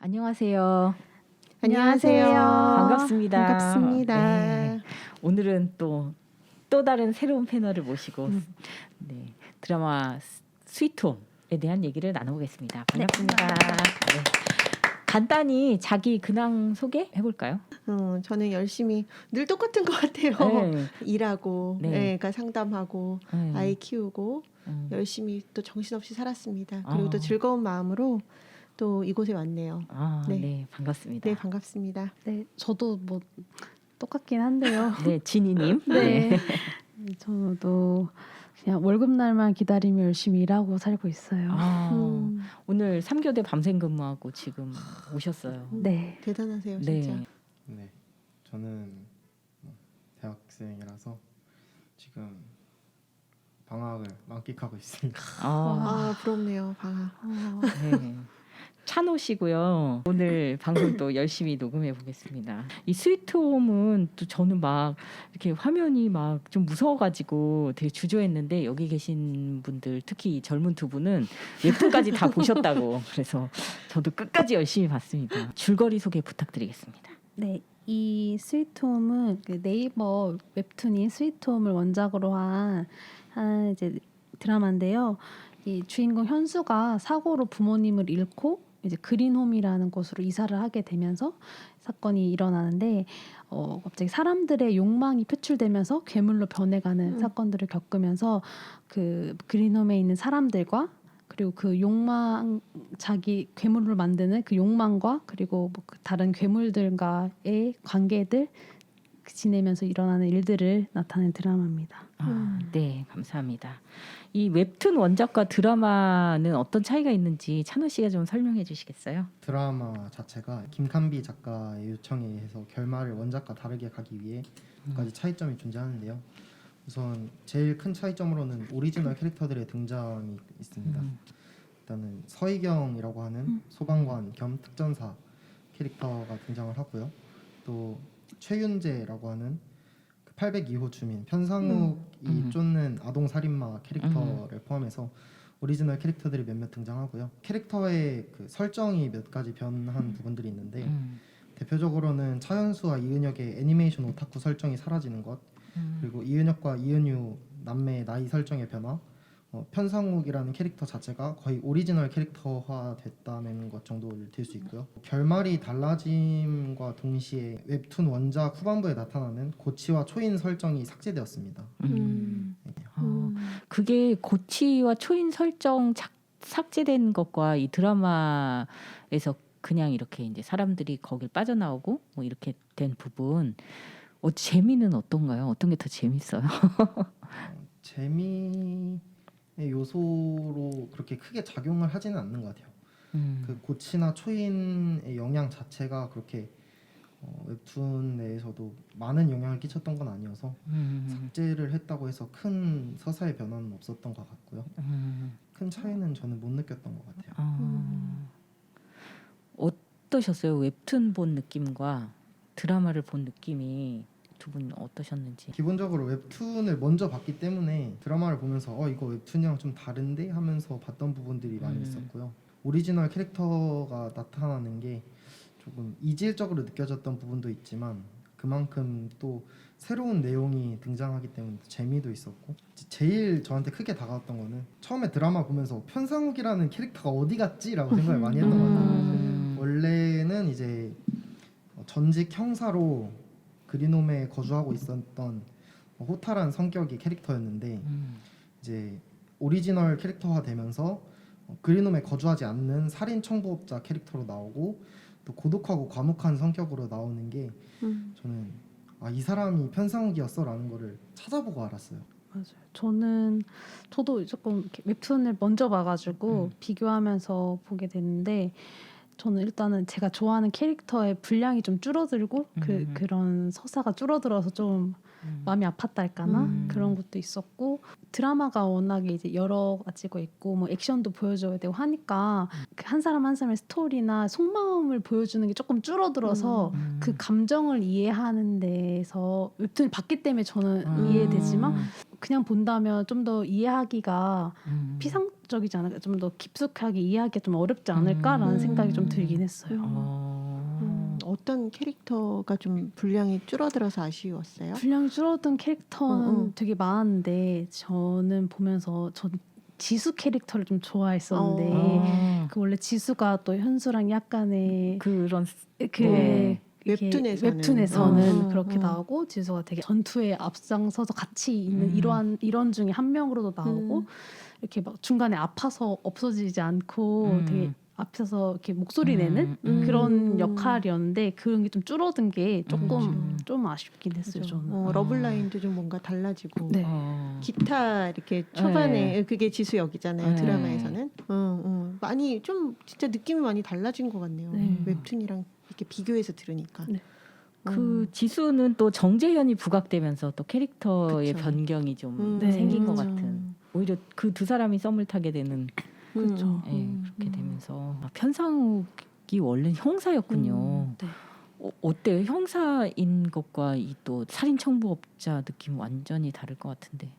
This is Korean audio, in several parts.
안녕하세요. 안녕하세요. 반갑습니다. 반갑습니다. 네. 오늘은 또 다른 새로운 패널을 모시고 네, 드라마 스위트홈에 대한 얘기를 나눠보겠습니다. 반갑습니다. 네. 간단히 자기 근황 소개해 볼까요? 저는 열심히 늘 똑같은 것 같아요. 네. 일하고, 네. 그러니까 상담하고, 네. 아이 키우고, 열심히 또 정신없이 살았습니다. 그리고 또 아. 즐거운 마음으로 또 이곳에 왔네요. 네. 네. 반갑습니다. 네, 반갑습니다. 네, 저도 뭐 똑같긴 한데요. 네, 진희님. 네, 저도 그냥 월급날만 기다리며 열심히 일하고 살고 있어요. 오늘 3교대 밤샘 근무하고 지금 오셨어요. 네, 대단하세요, 네. 진짜. 네, 저는 대학생이라서 지금 방학을 만끽하고 있습니다. 아, 부럽네요, 방학. 네. 찬호씨고요. 오늘 방송 또 열심히 녹음해 보겠습니다. 이 스위트홈은 또 저는 막 이렇게 화면이 막 좀 무서워가지고 되게 주저했는데 여기 계신 분들 특히 이 젊은 두 분은 웹툰까지 다 보셨다고 그래서 저도 끝까지 열심히 봤습니다. 줄거리 소개 부탁드리겠습니다. 네, 이 스위트홈은 그 네이버 웹툰인 스위트홈을 원작으로 한 이제 드라마인데요. 이 주인공 현수가 사고로 부모님을 잃고 이제 그린홈이라는 곳으로 이사를 하게 되면서 사건이 일어나는데 갑자기 사람들의 욕망이 표출되면서 괴물로 변해가는 사건들을 겪으면서 그 그린홈에 있는 사람들과 그리고 그 욕망 자기 괴물을 만드는 그 욕망과 그리고 뭐 그 다른 괴물들과의 관계들 지내면서 일어나는 일들을 나타낸 드라마입니다. 네, 감사합니다. 이 웹툰 원작과 드라마는 어떤 차이가 있는지 찬호 씨가 좀 설명해 주시겠어요? 드라마 자체가 김칸비 작가의 요청에 의해서 결말을 원작과 다르게 가기 위해 몇 가지 차이점이 존재하는데요. 우선 제일 큰 차이점으로는 오리지널 캐릭터들의 등장이 있습니다. 일단은 서희경이라고 하는 소방관 겸 특전사 캐릭터가 등장을 하고요. 또 최윤재라고 하는 802호 주민 편상욱이 쫓는 아동 살인마 캐릭터를 포함해서 오리지널 캐릭터들이 몇몇 등장하고요. 캐릭터의 그 설정이 몇 가지 변한 부분들이 있는데 대표적으로는 차현수와 이은혁의 애니메이션 오타쿠 설정이 사라지는 것, 그리고 이은혁과 이은유 남매의 나이 설정의 변화, 편상욱이라는 캐릭터 자체가 거의 오리지널 캐릭터화 됐다는 것 정도를 들 수 있고요. 결말이 달라짐과 동시에 웹툰 원작 후반부에 나타나는 고치와 초인 설정이 삭제되었습니다. 그게 고치와 초인 설정 삭제된 것과 이 드라마에서 그냥 이렇게 이제 사람들이 거길 빠져나오고 뭐 이렇게 된 부분 재미는 어떤가요? 어떤 게 더 재밌어요? 재미의 요소로 그렇게 크게 작용을 하지는 않는 것 같아요. 그 고치나 초인의 영향 자체가 그렇게 웹툰 내에서도 많은 영향을 끼쳤던 건 아니어서 삭제를 했다고 해서 큰 서사의 변화는 없었던 것 같고요. 큰 차이는 저는 못 느꼈던 것 같아요. 어떠셨어요? 웹툰 본 느낌과 드라마를 본 느낌이 두 분 어떠셨는지? 기본적으로 웹툰을 먼저 봤기 때문에 드라마를 보면서 이거 웹툰이랑 좀 다른데 하면서 봤던 부분들이 많이 있었고요. 오리지널 캐릭터가 나타나는 게 조금 이질적으로 느껴졌던 부분도 있지만 그만큼 또 새로운 내용이 등장하기 때문에 재미도 있었고, 제일 저한테 크게 다가왔던 거는 처음에 드라마 보면서 편상욱이라는 캐릭터가 어디 갔지라고 생각을 많이 했던 것 같아요. 원래는 이제 전직 형사로 그린홈에 거주하고 있었던 호타란 성격의 캐릭터였는데 이제 오리지널 캐릭터화 되면서 그린홈에 거주하지 않는 살인 청부업자 캐릭터로 나오고 또 고독하고 과묵한 성격으로 나오는 게 저는 이 사람이 편상욱이었어라는 거를 찾아보고 알았어요. 맞아요. 저도 조금 이렇게 웹툰을 먼저 봐가지고 비교하면서 보게 됐는데 저는 일단은 제가 좋아하는 캐릭터의 분량이 좀 줄어들고 그런 서사가 줄어들어서 좀 마음이 아팠달까나 그런 것도 있었고, 드라마가 워낙에 이제 여러 가지가 있고 뭐 액션도 보여줘야 되고 하니까 그 한 사람 한 사람의 스토리나 속마음을 보여주는 게 조금 줄어들어서 그 감정을 이해하는 데서 웹툰을 봤기 때문에 저는 이해되지만 그냥 본다면 좀 더 이해하기가 적이지 않을까, 좀 더 깊숙하게 이해하기가 좀 어렵지 않을까라는 생각이 좀 들긴 했어요. 어떤 캐릭터가 좀 분량이 줄어들어서 아쉬웠어요? 분량이 줄어든 캐릭터는 응. 되게 많은데 저는 보면서 전 지수 캐릭터를 좀 좋아했었는데 그 원래 지수가 또 현수랑 약간의 그런 그 네. 이렇게 웹툰에서는. 그렇게 나오고 지수가 되게 전투에 앞장서서 같이 있는 일원 중에 한 명으로도 나오고 이렇게 막 중간에 아파서 없어지지 않고 되게 앞에서 이렇게 목소리 내는 그런 역할이었는데 그런 게 좀 줄어든 게 조금 좀 아쉽긴 했어요. 저는. 러블라인도 좀 뭔가 달라지고 네. 기타 이렇게 초반에 그게 지수 역이잖아요. 네. 드라마에서는 많이 좀 진짜 느낌이 많이 달라진 것 같네요. 네. 웹툰이랑 이렇게 비교해서 들으니까. 네. 그 지수는 또 정재현이 부각되면서 또 캐릭터의 그쵸. 변경이 좀 네. 생긴 것 그쵸. 같은. 오히려 그 두 사람이 썸을 타게 되는 그렇죠. 그렇게 되면서 편상욱이 원래 형사였군요. 네. 어때요? 형사인 것과 이 또 살인 청부업자 느낌 완전히 다를 것 같은데.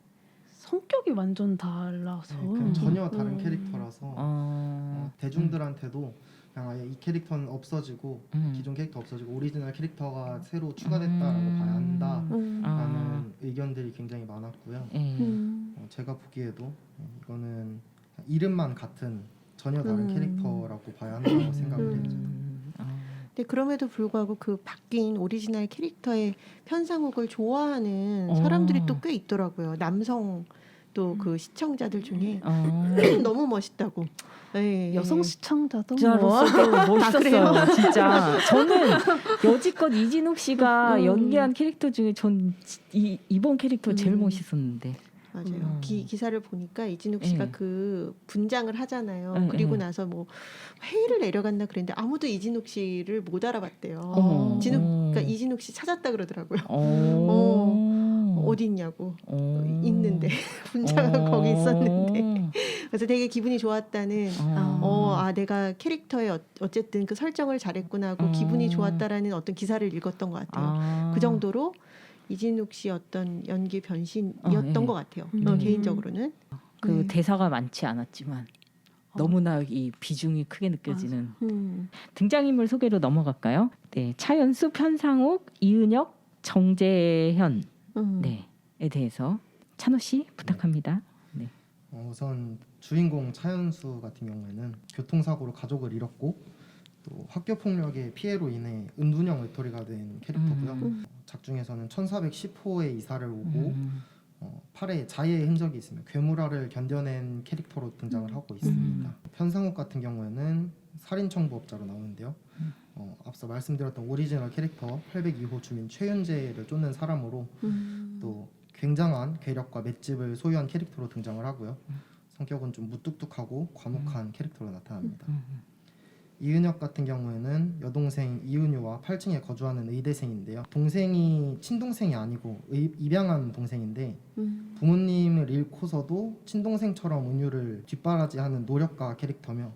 성격이 완전 달라서 그냥 전혀 다른 캐릭터라서 어, 대중들한테도 그냥 아예 이 캐릭터는 없어지고 기존 캐릭터 없어지고 오리지널 캐릭터가 새로 추가됐다라고 봐야 한다라는 의견들이 굉장히 많았고요. 제가 보기에도 이거는 이름만 같은 전혀 다른 캐릭터라고 봐야 한다고 생각을 했죠. 근데 그럼에도 불구하고 그 바뀐 오리지널 캐릭터의 편상욱을 좋아하는 사람들이 또 꽤 있더라고요. 남성 또 그 시청자들 중에 너무 멋있다고. 네. 여성 시청자도 진짜로서도 멋있었어요. 진짜 저는 여지껏 이진욱 씨가 연기한 캐릭터 중에 전 이번 캐릭터 제일 멋있었는데. 맞아요. 기사를 보니까 이진욱 씨가 그 분장을 하잖아요. 그리고 나서 뭐 회의를 내려갔나 그랬는데 아무도 이진욱 씨를 못 알아봤대요. 그러니까 이진욱 씨 찾았다 그러더라고요. 어디 있냐고. 있는데 분장은 거기 있었는데. 그래서 되게 기분이 좋았다는 내가 캐릭터의 어쨌든 그 설정을 잘했구나 하고 기분이 좋았다라는 어떤 기사를 읽었던 것 같아요. 그 정도로 이진욱 씨 어떤 연기 변신이었던 것 같아요. 개인적으로는. 그 대사가 많지 않았지만 너무나 이 비중이 크게 느껴지는 등장인물 소개로 넘어갈까요? 네, 차연수, 편상욱, 이은혁, 정재현 에 대해서 찬호 씨 부탁합니다. 네. 우선 주인공 차연수 같은 경우에는 교통사고로 가족을 잃었고 또 학교 폭력의 피해로 인해 은둔형 외톨이가 된 캐릭터고요. 작중에서는 1410호에 이사를 오고 팔에 자해의 흔적이 있으며 괴물화를 견뎌낸 캐릭터로 등장을 하고 있습니다. 편상욱 같은 경우에는 살인 청부업자로 나오는데요. 앞서 말씀드렸던 오리지널 캐릭터 802호 주민 최윤재를 쫓는 사람으로 또 굉장한 괴력과 맷집을 소유한 캐릭터로 등장을 하고요. 성격은 좀 무뚝뚝하고 과묵한 캐릭터로 나타납니다. 이은혁 같은 경우에는 여동생 이은유와 8층에 거주하는 의대생인데요. 동생이 친동생이 아니고 입양한 동생인데 부모님을 잃고서도 친동생처럼 은유를 뒷바라지하는 노력가 캐릭터며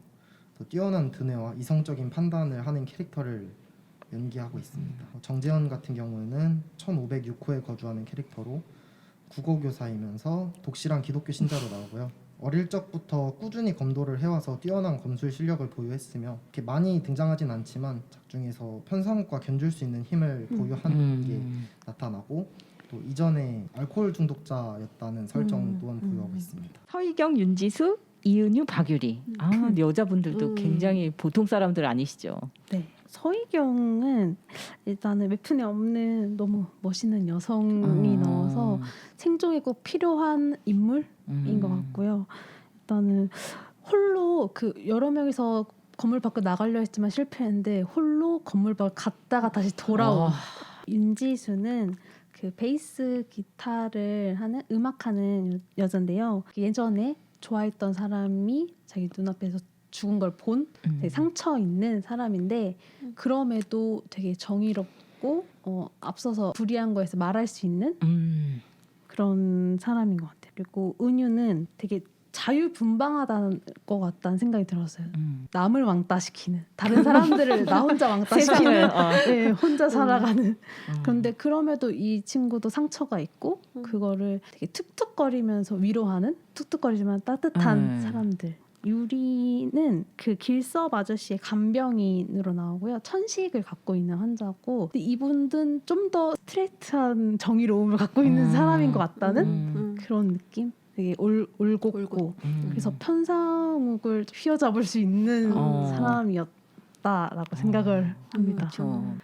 또 뛰어난 두뇌와 이성적인 판단을 하는 캐릭터를 연기하고 있습니다. 정재현 같은 경우에는 1506호에 거주하는 캐릭터로 국어교사이면서 독실한 기독교 신자로 나오고요. 어릴 적부터 꾸준히 검도를 해와서 뛰어난 검술 실력을 보유했으며 이렇게 많이 등장하진 않지만 작중에서 편상욱과 견줄 수 있는 힘을 보유하는 게 나타나고 또 이전에 알코올 중독자였다는 설정 또한 보유하고 있습니다. 서희경, 윤지수, 이은유, 박유리. 여자분들도 굉장히 보통 사람들 아니시죠? 네. 서희경은 일단은 웹툰에 없는 너무 멋있는 여성이 나와서 생존에 꼭 필요한 인물인 것 같고요. 일단은 홀로 그 여러 명이서 건물 밖으로 나가려 했지만 실패했는데 홀로 건물 밖을 갔다가 다시 돌아온 윤지수는 그 베이스 기타를 하는 음악하는 여잔데요. 예전에 좋아했던 사람이 자기 눈앞에서 죽은 걸 본 되게 상처 있는 사람인데 그럼에도 되게 정의롭고 앞서서 불의한 거에서 말할 수 있는 그런 사람인 것 같아요. 그리고 은유는 되게 자유분방하다는 것 같다는 생각이 들었어요. 남을 왕따시키는, 다른 사람들을 나 혼자 세상을 왕따시키는, 네, 혼자 살아가는. 어. 그런데 그럼에도 이 친구도 상처가 있고 그거를 되게 툭툭거리면서 위로하는, 툭툭거리지만 따뜻한 사람들. 유리는 그 길섭 아저씨의 간병인으로 나오고요. 천식을 갖고 있는 환자고, 근데 이분은 좀 더 스트레이트한 정의로움을 갖고 있는 사람인 것 같다는 그런 느낌? 되게 올곧고 그래서 편사목을 휘어잡을 수 있는 사람이었다라고 생각을 합니다. 그렇죠.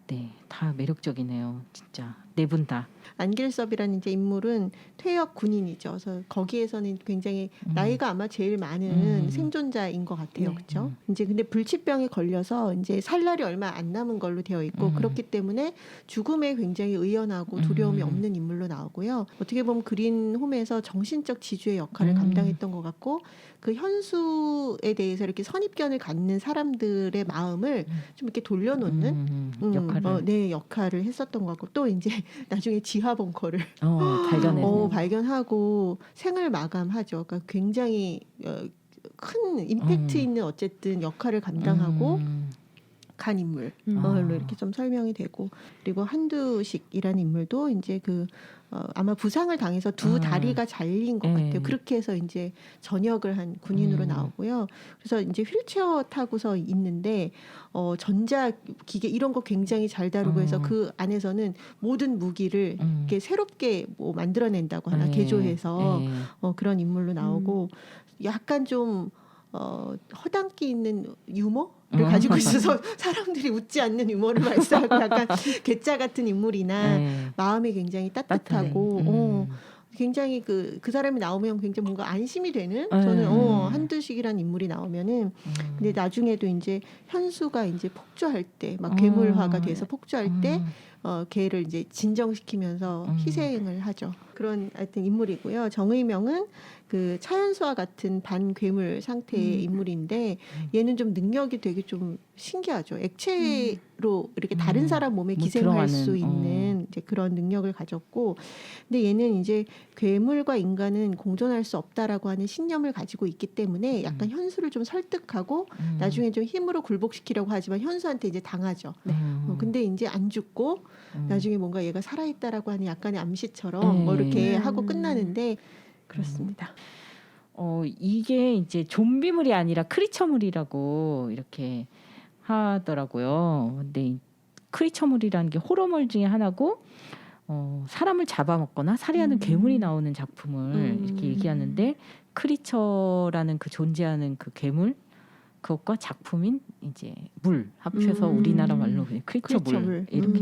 네, 다 매력적이네요. 진짜 네 분 다. 안길섭이라는 이제 인물은 퇴역 군인이죠. 그래서 거기에서는 굉장히 나이가 아마 제일 많은 생존자인 것 같아요. 네. 그렇죠? 이제 근데 불치병에 걸려서 이제 살 날이 얼마 안 남은 걸로 되어 있고 그렇기 때문에 죽음에 굉장히 의연하고 두려움이 없는 인물로 나오고요. 어떻게 보면 그린홈에서 정신적 지주의 역할을 감당했던 것 같고 그 현수에 대해서 이렇게 선입견을 갖는 사람들의 마음을 좀 이렇게 돌려놓는 역할을 했었던 것 같고 또 이제 나중에 지하 벙커를 발견하고 생을 마감하죠. 그러니까 굉장히 큰 임팩트 있는 어쨌든 역할을 감당하고 간 인물로 이렇게 좀 설명이 되고 그리고 한두식이라는 인물도 이제 아마 부상을 당해서 두 다리가 잘린 것 같아요. 그렇게 해서 이제 전역을 한 군인으로 나오고요. 그래서 이제 휠체어 타고서 있는데 전자 기계 이런 거 굉장히 잘 다루고 해서 그 안에서는 모든 무기를 이렇게 새롭게 뭐 만들어낸다고 하나 개조해서 그런 인물로 나오고 약간 좀 허당기 있는 유머를 가지고 있어서 사람들이 웃지 않는 유머를 발사하고 약간 괴짜 같은 인물이나 마음이 굉장히 따뜻하고 굉장히 그 사람이 나오면 굉장히 뭔가 안심이 되는 저는 한두식이라는 인물이 나오면은 근데 나중에도 이제 현수가 이제 폭주할 때 막 괴물화가 돼서 폭주할 때 걔를 이제 진정시키면서 희생을 하죠. 그런 하여튼 인물이고요. 정의명은 그 차현수와 같은 반괴물 상태의 인물인데 얘는 좀 능력이 되게 좀 신기하죠. 액체로 이렇게 다른 사람 몸에 기생할 수 있는 이제 그런 능력을 가졌고, 근데 얘는 이제 괴물과 인간은 공존할 수 없다라고 하는 신념을 가지고 있기 때문에 약간 현수를 좀 설득하고 나중에 좀 힘으로 굴복시키려고 하지만 현수한테 이제 당하죠. 근데 이제 안 죽고 나중에 뭔가 얘가 살아있다라고 하는 약간의 암시처럼 뭐 이렇게 하고 끝나는데 그렇습니다. 이게 이제 좀비물이 아니라 크리처물이라고 이렇게 하더라고요. 근데 이 크리처물이라는 게 호러물 중에 하나고 사람을 잡아먹거나 살해하는 괴물이 나오는 작품을 이렇게 얘기하는데 크리처라는 그 존재하는 그 괴물 그것과 작품인 이제 물 합쳐서 우리나라 말로 크리처 물 이렇게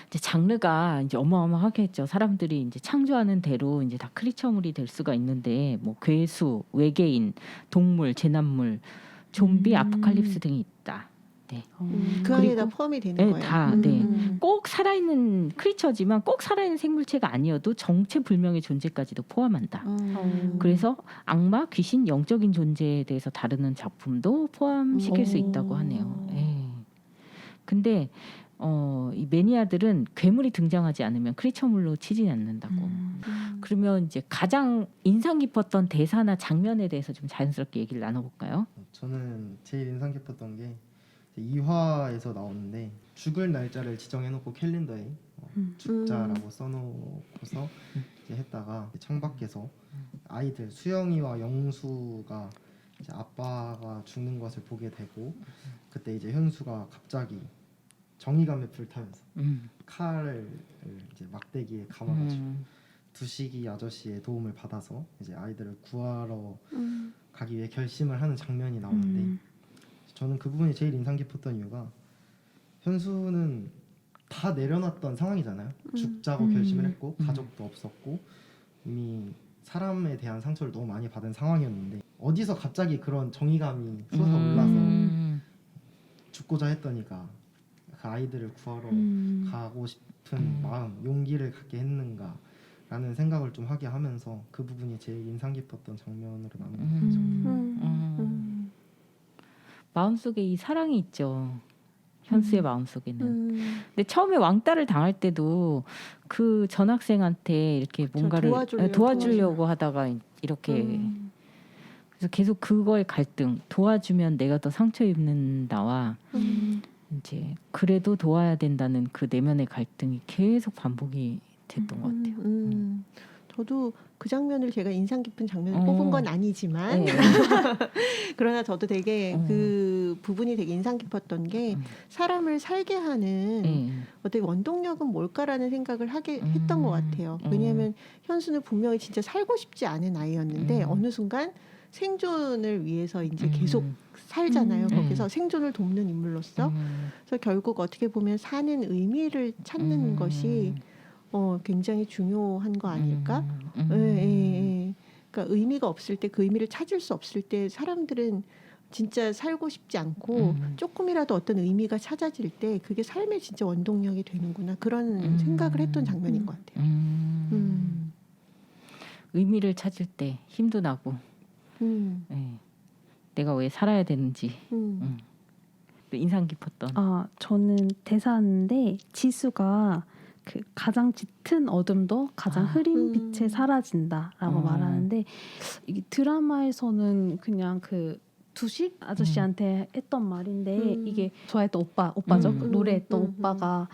이제 장르가 이제 어마어마하겠죠. 사람들이 이제 창조하는 대로 이제 다 크리처물이 될 수가 있는데 뭐 괴수, 외계인, 동물, 재난물, 좀비, 아포칼립스 등이 있다. 네. 그 안에 다 포함이 되는 거예요. 다 꼭 살아있는 크리처지만 꼭 살아있는 생물체가 아니어도 정체불명의 존재까지도 포함한다. 그래서 악마, 귀신, 영적인 존재에 대해서 다루는 작품도 포함시킬 수 있다고 하네요. 근데 이 매니아들은 괴물이 등장하지 않으면 크리처물로 치지 않는다고. 그러면 이제 가장 인상 깊었던 대사나 장면에 대해서 좀 자연스럽게 얘기를 나눠볼까요? 저는 제일 인상 깊었던 게 2화에서 나오는데 죽을 날짜를 지정해놓고 캘린더에 죽자라고 써놓고서 이제 했다가 창밖에서 아이들 수영이와 영수가 이제 아빠가 죽는 것을 보게 되고 그때 이제 현수가 갑자기 정의감에 불타면서 칼을 이제 막대기에 감아가지고 두식이 아저씨의 도움을 받아서 이제 아이들을 구하러 가기 위해 결심을 하는 장면이 나오는데 저는 그 부분이 제일 인상 깊었던 이유가 현수는 다 내려놨던 상황이잖아요. 죽자고 결심을 했고 가족도 없었고 이미 사람에 대한 상처를 너무 많이 받은 상황이었는데 어디서 갑자기 그런 정의감이 솟아올라서 죽고자 했더니가 그 아이들을 구하러 가고 싶은 마음, 용기를 갖게 했는가라는 생각을 좀 하게 하면서 그 부분이 제일 인상 깊었던 장면으로 남는 것 같아요. 마음속에 이 사랑이 있죠. 현수의 마음속에는. 근데 처음에 왕따를 당할 때도 그 전학생한테 이렇게 뭔가를 도와주려고 하다가 이렇게 그래서 계속 그거의 갈등, 도와주면 내가 더 상처 입는 나와 이제 그래도 도와야 된다는 그 내면의 갈등이 계속 반복이 됐던 것 같아요. 저도 그 장면을 제가 인상 깊은 장면을 뽑은 건 아니지만 네. 그러나 저도 되게 그 부분이 되게 인상 깊었던 게 사람을 살게 하는 어떻게 원동력은 뭘까라는 생각을 하게 했던 것 같아요. 왜냐하면 현수는 분명히 진짜 살고 싶지 않은 아이였는데 어느 순간 생존을 위해서 이제 계속 살잖아요. 거기서 생존을 돕는 인물로서. 그래서 결국 어떻게 보면 사는 의미를 찾는 것이 굉장히 중요한 거 아닐까? 예. 그러니까 의미가 없을 때 그 의미를 찾을 수 없을 때 사람들은 진짜 살고 싶지 않고 조금이라도 어떤 의미가 찾아질 때 그게 삶의 진짜 원동력이 되는구나 그런 생각을 했던 장면인 것 같아요. 의미를 찾을 때 힘도 나고 네. 내가 왜 살아야 되는지 인상 깊었던. 저는 대사인데 지수가 그 가장 짙은 어둠도 가장 흐린 빛에 사라진다라고 말하는데 이 드라마에서는 그냥 그 두식 아저씨한테 했던 말인데 이게 좋아했던 오빠죠. 노래했던 오빠가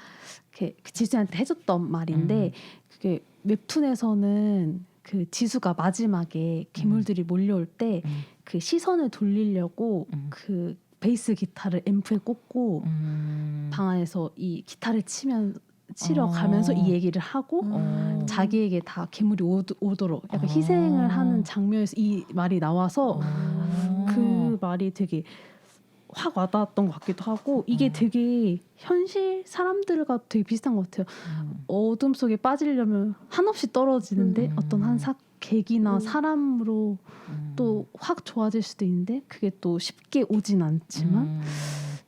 이렇게 그 지수한테 해줬던 말인데 그게 웹툰에서는 그 지수가 마지막에 괴물들이 몰려올 때 그 시선을 돌리려고 그 베이스 기타를 앰프에 꽂고 방 안에서 이 기타를 치러 가면서 이 얘기를 하고 자기에게 다 괴물이 오도록 약간 희생을 하는 장면에서 이 말이 나와서 그 말이 되게 확 와닿았던 것 같기도 하고 이게 되게 현실 사람들과 되게 비슷한 것 같아요. 어둠 속에 빠지려면 한없이 떨어지는데 어떤 한 계기나 사람으로 또 확 좋아질 수도 있는데 그게 또 쉽게 오진 않지만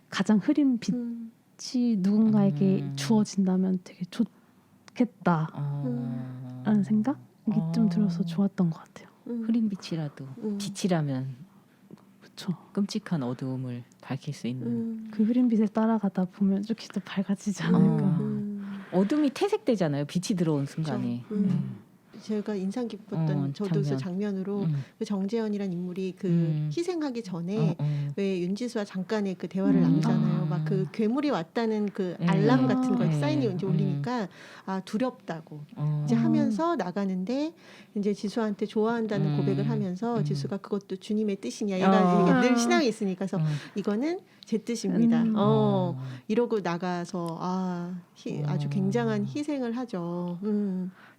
가장 흐린 빛이 누군가에게 주어진다면 되게 좋겠다라는 생각이 좀 들어서 좋았던 것 같아요. 흐린 빛이라도 빛이라면 그렇죠. 끔찍한 어두움을 밝힐 수 있는 그 흐린 빛을 따라가다 보면 이렇게 또 밝아지지 않을까. 어둠이 퇴색되잖아요. 빛이 들어온 순간에. 제가 인상 깊었던 저도 그 장면으로 그 정재현이란 인물이 그 희생하기 전에 왜 윤지수와 잠깐의 그 대화를 나누잖아요. 막 그 괴물이 왔다는 그 알람 같은 거 사인이 이제 울리니까 두렵다고 이제 하면서 나가는데 이제 지수한테 좋아한다는 고백을 하면서 지수가 그것도 주님의 뜻이냐 얘가 늘 신앙이 있으니까 그래서 이거는 제 뜻입니다. 이러고 나가서 아주 굉장한 희생을 하죠.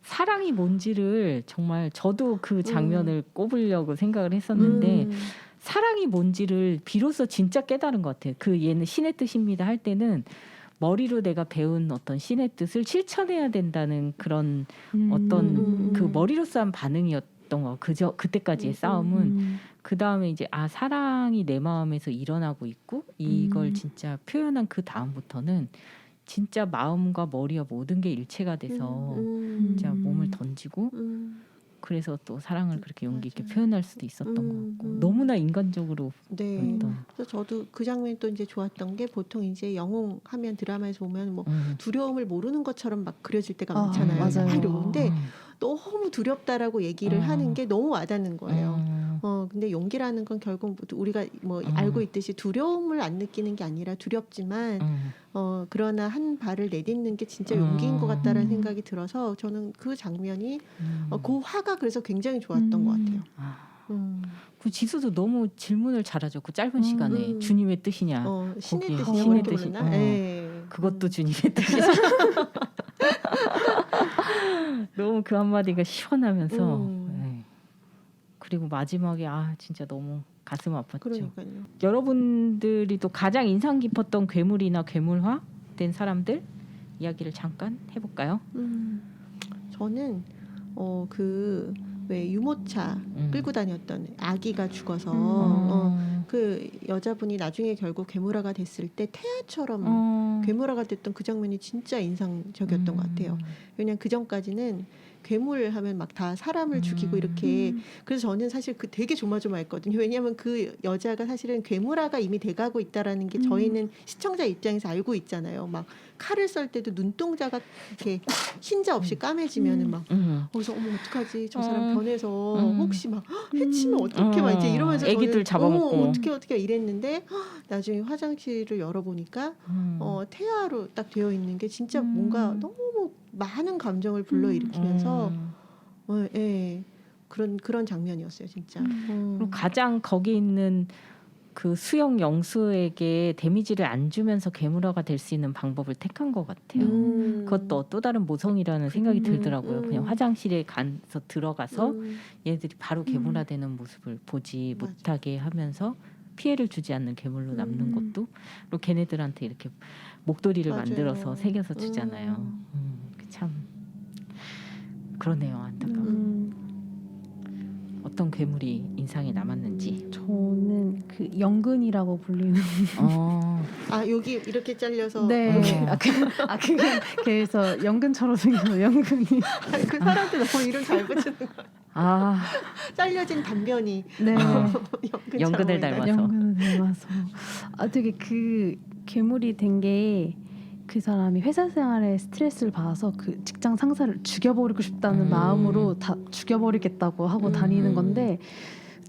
사랑이 뭔지를 정말 저도 그 장면을 꼽으려고 생각을 했었는데 사랑이 뭔지를 비로소 진짜 깨달은 것 같아요. 그 얘는 신의 뜻입니다 할 때는 머리로 내가 배운 어떤 신의 뜻을 실천해야 된다는 그런 어떤 그 머리로서 한 반응이었던 거. 그때까지의 싸움은 그 다음에 이제 사랑이 내 마음에서 일어나고 있고 이걸 진짜 표현한 그 다음부터는 진짜 마음과 머리와 모든 게 일체가 돼서 진짜 몸을 던지고 그래서 또 사랑을 그렇게 용기 있게 표현할 수도 있었던 것 같고 너무나 인간적으로 보였던. 그래서 저도 그 장면이 또 이제 좋았던 게 보통 이제 영웅하면 드라마에서 보면 뭐 두려움을 모르는 것처럼 막 그려질 때가 많잖아요. 맞아요. 근데 너무 두렵다라고 얘기를 하는 게 너무 와닿는 거예요. 근데 용기라는 건 결국 우리가 뭐 알고 있듯이 두려움을 안 느끼는 게 아니라 두렵지만 그러나 한 발을 내딛는 게 진짜 용기인 것 같다라는 생각이 들어서 저는 그 장면이 그 화가 그래서 굉장히 좋았던 것 같아요. 그 지수도 너무 질문을 잘하죠. 그 짧은 시간에 주님의 뜻이냐? 신의 거기에 뜻이냐? 신의 그렇게 뜻이. 부르나? 그것도 주님의 뜻이죠. 너무 그 한마디가 시원하면서 그리고 마지막에 진짜 너무 가슴 아팠죠. 그러니까요. 여러분들이 또 가장 인상 깊었던 괴물이나 괴물화 된 사람들 이야기를 잠깐 해볼까요? 저는 그 왜 유모차 끌고 다녔던 아기가 죽어서 그 여자분이 나중에 결국 괴물화가 됐을 때 태아처럼 괴물화가 됐던 그 장면이 진짜 인상적이었던 것 같아요. 왜냐하면 그 전까지는 괴물 하면 막 다 사람을 죽이고 이렇게 그래서 저는 사실 그 되게 조마조마했거든요. 왜냐하면 그 여자가 사실은 괴물화가 이미 돼가고 있다라는 게 저희는 시청자 입장에서 알고 있잖아요. 막 칼을 썰 때도 눈동자가 이렇게 흰자 없이 까매지면은 막 그래서 어머 어떡하지 저 사람 변해서 혹시 막 해치면 어떡해 막 이제 이러면서 애기들 잡아먹고 어떻게 이랬는데 나중에 화장실을 열어보니까 태아로 딱 되어 있는 게 진짜 뭔가 너무 많은 감정을 불러일으키면서 예, 그런 장면이었어요 진짜. 그리고 가장 거기 있는 그 수영 영수에게 데미지를 안 주면서 괴물화가 될 수 있는 방법을 택한 것 같아요. 그것도 또 다른 모성이라는 생각이 들더라고요. 그냥 화장실에 가서 들어가서 얘들이 바로 괴물화되는 모습을 보지 맞아. 못하게 하면서 피해를 주지 않는 괴물로 남는 것도 그리고 걔네들한테 이렇게 목도리를 맞아요. 만들어서 새겨서 주잖아요. 참 그러네요. 안타까워. 어떤 괴물이 인상에 남았는지. 저는 그 영근이라고 불리는 아 여기 이렇게 잘려서 네. 그게 그래서 연근처럼 생겨서 연근이. 그 사람들 너무 이름 잘 붙이는 거. 아 잘려진 단변이 네. 연근을 닮아서. 연근을 닮아서. 되게 그 괴물이 된 게 그 사람이 회사 생활에 스트레스를 받아서 그 직장 상사를 죽여버리고 싶다는 마음으로 다 죽여버리겠다고 하고 다니는 건데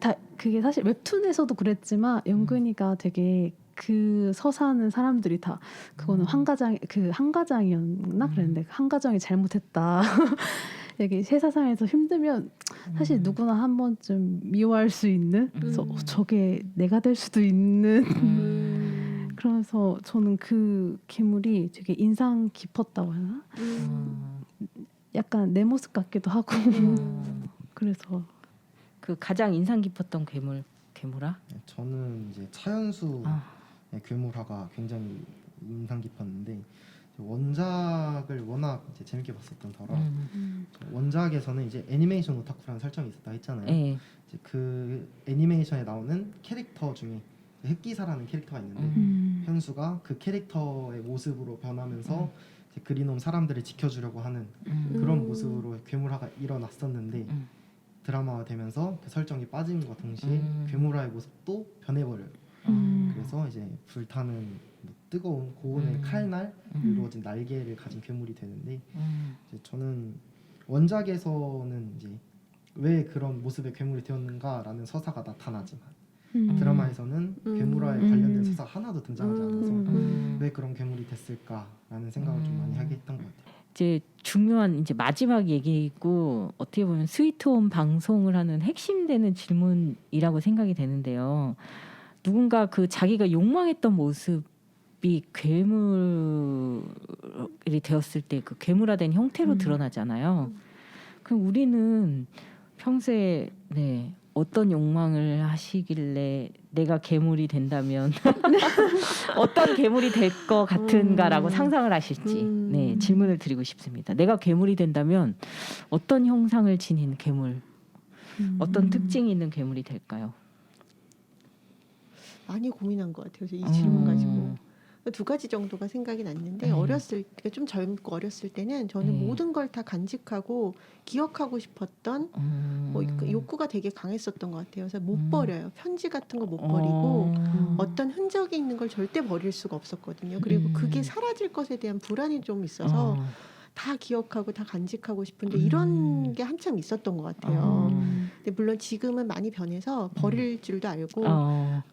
다 그게 사실 웹툰에서도 그랬지만 연근이가 되게 그 서사는 사람들이 다 그거는 한가장이었나 그랬는데 한가장이 잘못했다. 여기 회사상에서 힘들면 사실 누구나 한 번쯤 미워할 수 있는 그래서 저게 내가 될 수도 있는 그래서 저는 그 괴물이 되게 인상 깊었다고 하나? 약간 내 모습 같기도 하고 그래서 그 가장 인상 깊었던 괴물아? 네, 저는 이제 차연수의 괴물화가 굉장히 인상 깊었는데 원작을 워낙 이제 재밌게 봤었던 터라 원작에서는 이제 애니메이션 오타쿠라는 설정이 있었다 했잖아요. 네. 이제 그 애니메이션에 나오는 캐릭터 중에 흑기사라는 캐릭터가 있는데 현수가 그 캐릭터의 모습으로 변하면서 이제 그리놈 사람들을 지켜주려고 하는 그런 모습으로 괴물화가 일어났었는데 드라마가 되면서 그 설정이 빠짐과 동시에 괴물화의 모습도 변해버려요. 그래서 이제 불타는 뭐 뜨거운 고온의 칼날 이루어진 날개를 가진 괴물이 되는데 이제 저는 원작에서는 이제 왜 그런 모습의 괴물이 되었는가라는 서사가 나타나지만 드라마에서는 괴물화에 관련된 서사가 하나도 등장하지 않아서 왜 그런 괴물이 됐을까라는 생각을 좀 많이 하게 했던 것 같아요. 이제 중요한 이제 마지막 얘기이고 어떻게 보면 스위트홈 방송을 하는 핵심되는 질문이라고 생각이 되는데요. 누군가 그 자기가 욕망했던 모습이 괴물이 되었을 때 그 괴물화된 형태로 드러나잖아요. 그럼 우리는 평소에 어떤 욕망을 하시길래 내가 괴물이 된다면 어떤 괴물이 될 것 같은가라고 상상을 하실지 질문을 드리고 싶습니다. 내가 괴물이 된다면 어떤 형상을 지닌 괴물, 어떤 특징이 있는 괴물이 될까요? 많이 고민한 것 같아요. 이 질문 가지고 두 가지 정도가 생각이 났는데 어렸을 때 좀 젊고 어렸을 때는 저는 모든 걸 다 간직하고 기억하고 싶었던 뭐 욕구가 되게 강했었던 것 같아요. 그래서 못 버려요. 편지 같은 거 못 버리고 어떤 흔적이 있는 걸 절대 버릴 수가 없었거든요. 그리고 그게 사라질 것에 대한 불안이 좀 있어서 다 기억하고 다 간직하고 싶은데 이런 게 한참 있었던 것 같아요. 근데 물론 지금은 많이 변해서 버릴 줄도 알고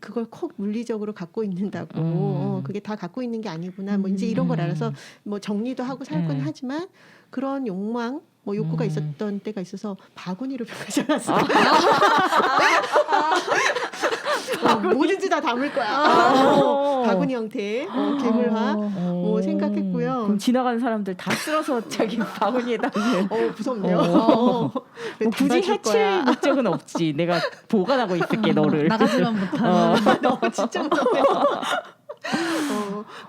그걸 콕 물리적으로 갖고 있는다고 그게 다 갖고 있는 게 아니구나 뭐 이제 이런 걸 알아서 뭐 정리도 하고 살곤 하지만 그런 욕망 뭐 욕구가 있었던 때가 있어서 바구니로 변하지 않았어요. 뭐든지 다 담을 거야. 바구니 형태, 괴물화 뭐 생각했고요. 그럼 지나가는 사람들 다 쓸어서 자기 바구니에다 무섭네요. 뭐 굳이 해칠 목적은 없지. 내가 보관하고 있을게 너를. 나가지만 못하는. 너무 진짜 무섭네요.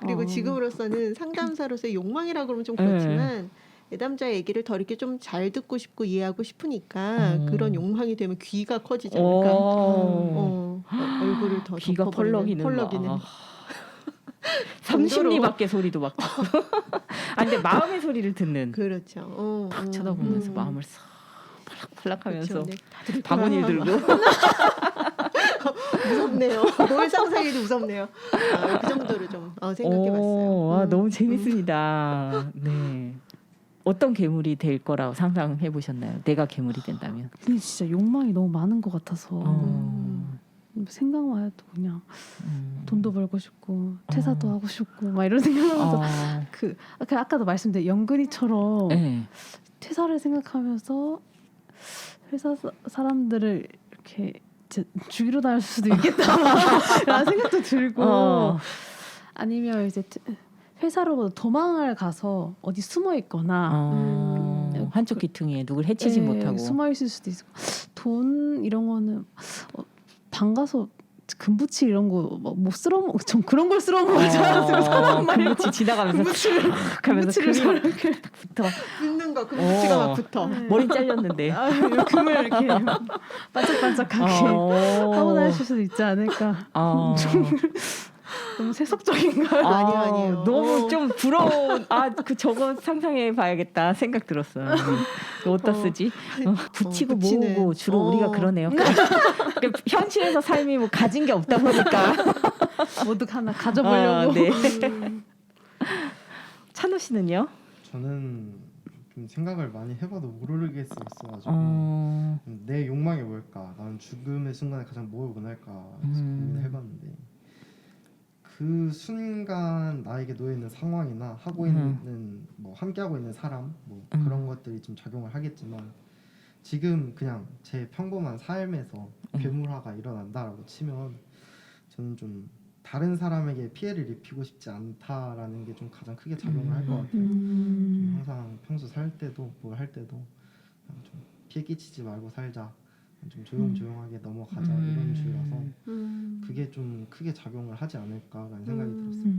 그리고 지금으로서는 상담사로서의 욕망이라 그러면 좀 그렇지만 내담자의 얘기를 더 이렇게 좀 잘 듣고 싶고 이해하고 싶으니까 그런 욕망이 되면 귀가 커지지 않을까. 얼굴을 더 귀가 덮어버리는, 펄럭이는. 삼십리 밖에 소리도 막 듣고. 아 근데 마음의 소리를 듣는 그렇죠. 딱 쳐다보면서 마음을 싹 팔락팔락하면서 그렇죠. 네, 다들 방언이 그렇구나. 들고 무섭네요. 뭘 상상해도 무섭네요. 그 정도로 좀 생각해봤어요. 와, 너무 재밌습니다. 네. 어떤 괴물이 될 거라고 상상해 보셨나요? 내가 괴물이 된다면. 근데 진짜 욕망이 너무 많은 것 같아서 생각만 해도 그냥 돈도 벌고 싶고 퇴사도 하고 싶고 막 이런 생각하면서 그 아까도 말씀드린 영근이처럼 네. 퇴사를 생각하면서 회사 사람들을 이렇게 죽이러 다닐 수도 있겠다라는 생각도 들고 아니면 이제 회사로부터 도망을 가서 어디 숨어 있거나 한쪽 귀퉁이에 누굴 해치지 못하고 숨어 있을 수도 있고 돈 이런 거는 방 가서 금붙이 이런 거 못 쓸어 좀 그런 걸 쓸어 먹지 않았어요. 사람 말고 금붙이 지나가면서 금붙이를 저렇게 붙어 붙는 거 금붙이가 막 붙어. 머리 잘렸는데 금을 이렇게 반짝반짝하게 하고 다니실 수도 있지 않을까. 너무 세속적인가요? 아니에요. 너무 좀 부러운 그 저거 상상해 봐야겠다 생각 들었어요. 어디다 쓰지? 붙이고 붙이는. 모으고 주로 우리가 그러네요. 그러니까 현실에서 삶이 뭐 가진 게 없다 보니까 모두 하나 가져보려고. 네. 찬호 씨는요? 저는 좀 생각을 많이 해봐도 모르겠어가지고 내 욕망이 뭘까? 나는 죽음의 순간에 가장 뭘 원할까? 고민을 해봤는데 그 순간 나에게 놓여 있는 상황이나 하고 있는 뭐 함께하고 있는 사람 뭐 그런 것들이 좀 작용을 하겠지만 지금 그냥 제 평범한 삶에서 괴물화가 일어난다라고 치면 저는 좀 다른 사람에게 피해를 입히고 싶지 않다라는 게 좀 가장 크게 작용을 할 것 같아요. 좀 항상 평소 살 때도 뭘 할 때도 그냥 좀 피해 끼치지 말고 살자. 좀 조용조용하게 넘어가자 이런 주의라서 그게 좀 크게 작용을 하지 않을까라는 생각이 들었어요.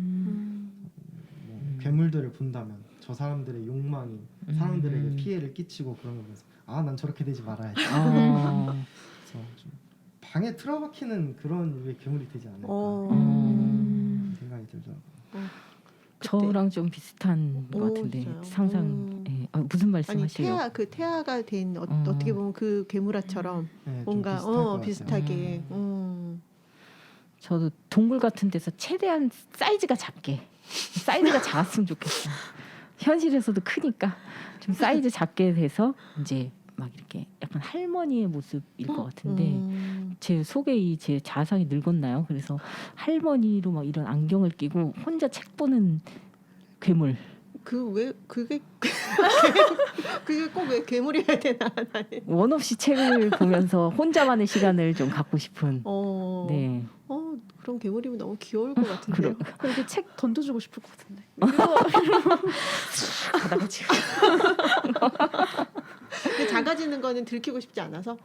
뭐 괴물들을 본다면 저 사람들의 욕망이 사람들에게 피해를 끼치고 그런 거면서 난 저렇게 되지 말아야지. 그래서 좀 방에 틀어박히는 그런 류의 괴물이 되지 않을까 생각이 들더라고요. 저랑 좀 비슷한 것 같은데 진짜요? 상상 무슨 말씀하시려고? 태아가 된 어떻게 보면 그 괴물아처럼 네, 뭔가 좀 비슷하게 저도 동굴 같은 데서 최대한 사이즈가 작았으면 좋겠어요. 현실에서도 크니까 좀 사이즈 작게 돼서 이제 막 이렇게 약간 할머니의 모습일 것 같은데 제 속에 제 자상이 늙었나요? 그래서 할머니로 막 이런 안경을 끼고 혼자 책 보는 괴물. 그게 꼭 왜 괴물이어야 되나? 원 없이 책을 보면서 혼자만의 시간을 좀 갖고 싶은. 네. 그런 괴물이면 너무 귀여울 것 같은데요. 그렇게 책 던져주고 싶을 것 같은데. 가다가 지금. 근데 작아지는 거는 들키고 싶지 않아서.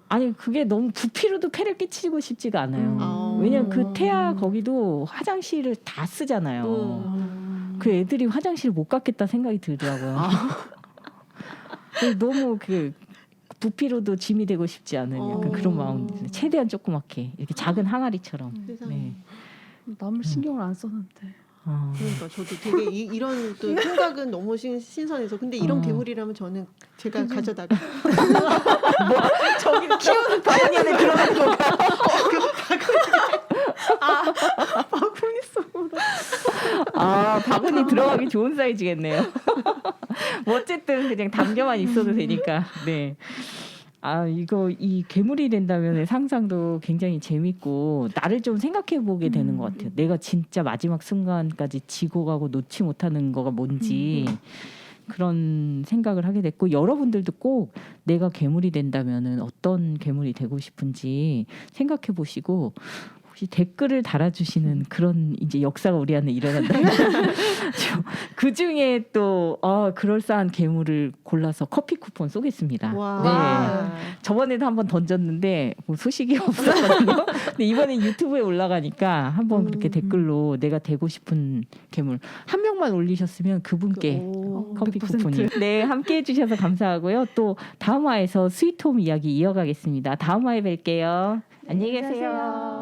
아니 그게 너무 부피로도 폐를 끼치고 싶지가 않아요. 왜냐면 그 태아 거기도 화장실을 다 쓰잖아요. 그 애들이 화장실 못 갔겠다 생각이 들더라고요. 너무 그 부피로도 짐이 되고 싶지 않은 약간 그런 마음. 최대한 조그맣게 이렇게 작은 항아리처럼. 네. 남을 신경을 안 썼는데. 그러니까 저도 되게 이런 또 생각은 너무 신선해서 근데 이런 괴물이라면 저는 제가 가져다가 저기 키우는 바구니 안에 들어가는 건가? 바구니 속으로. 바구니 들어가기 좋은 사이즈겠네요. 뭐 어쨌든 그냥 담겨만 있어도 되니까. 네. 이 괴물이 된다면의 상상도 굉장히 재밌고 나를 좀 생각해 보게 되는 것 같아요. 내가 진짜 마지막 순간까지 지고 가고 놓지 못하는 거가 뭔지 그런 생각을 하게 됐고 여러분들도 꼭 내가 괴물이 된다면은 어떤 괴물이 되고 싶은지 생각해 보시고 혹시 댓글을 달아주시는 그런 이제 역사가 우리 안에 일어난다면 그 중에 또 그럴싸한 괴물을 골라서 커피 쿠폰 쏘겠습니다. 네. 저번에도 한번 던졌는데 뭐 소식이 없었거든요. 근데 이번에 유튜브에 올라가니까 한번 그렇게 댓글로 내가 되고 싶은 괴물 한 명만 올리셨으면 그분께 커피 100%. 쿠폰이. 네, 함께해 주셔서 감사하고요. 또 다음 화에서 스위트홈 이야기 이어가겠습니다. 다음 화에 뵐게요. 안녕히 계세요.